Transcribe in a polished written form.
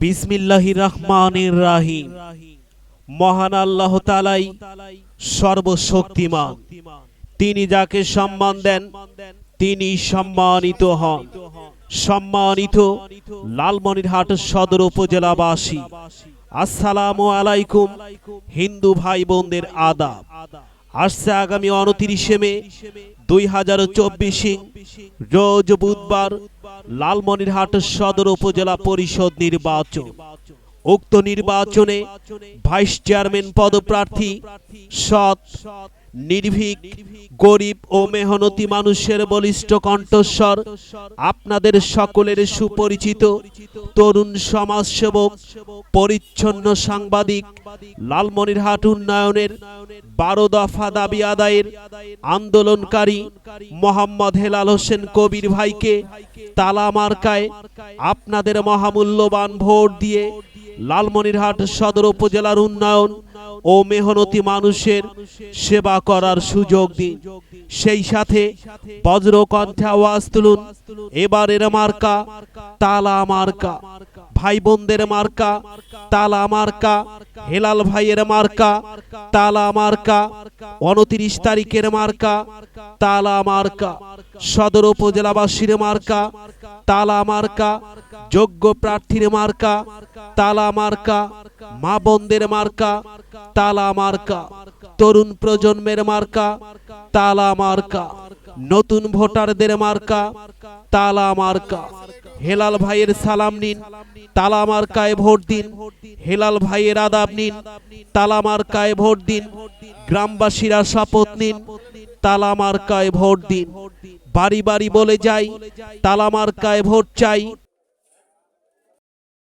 বিসমিল্লাহির রহমানির রহিম। মহান আল্লাহ তাআলাই সর্বশক্তিমান। তিনি যাকে সম্মান দেন তিনি সম্মানিত হন। সম্মানিত লালমনিরহাট সদর উপজেলাবাসী, আসসালামু আলাইকুম। হিন্দু ভাই বোনদের আদাব। আসছে আগামী 29 মে 2024 রোজ বুধবার লালমনিরহাট সদর উপজেলা পরিষদ নির্বাচন। উক্ত নির্বাচনে ভাইস চেয়ারম্যান পদপ্রার্থী সৎ, নির্ভীক, গরিব ও মেহনতি মানুষের বলিষ্ঠ কণ্ঠস্বর, আপনাদের সকলের সুপরিচিত তরুণ সমাজসেবক, পরিচ্ছন্ন সাংবাদিক, লালমনিরহাট উন্নয়নের 12 দফা দাবি আদায়ের আন্দোলনকারী মোহাম্মদ হেলাল হোসেন কবির ভাইকে তালা মার্কায় আপনাদের মহামূল্যবান ভোট দিয়ে লালমনিরহাট সদর উপজেলার উন্নয়ন ও মেহনতি মানুষের সেবা করার সুযোগ দিন। সেই সাথে বজ্রকণ্ঠে আওয়াজ তুলুন, এবারের মার্কা তালা মার্কা। ভাই বোনদের মার্কা তালা মার্কা। হেলাল ভাইয়ের মার্কা তালা মার্কা। 29 তারিখের মার্কা তালা মার্কা। সদর উপজেলাবাসীর মার্কা তালা মার্কা। যোগ্য প্রার্থীর মার্কা তালা মার্কা। মা বোনদের মার্কা তালা মার্কা। তরুণ প্রজন্মের মার্কা তালা মার্কা। নতুন ভোটারদের মার্কা তালা মার্কা। হেলাল ভাইয়ের সালাম নিন, তালা মার্কায় ভোট দিন। হেলাল ভাইয়ের আদাব নিন, তালা মার্কায় ভোট দিন। গ্রামবাসীরা শপথ নিন, তালা মার্কায় ভোট দিন। বাড়ি বাড়ি বলে যাই, তালা মার্কায় ভোট চাই,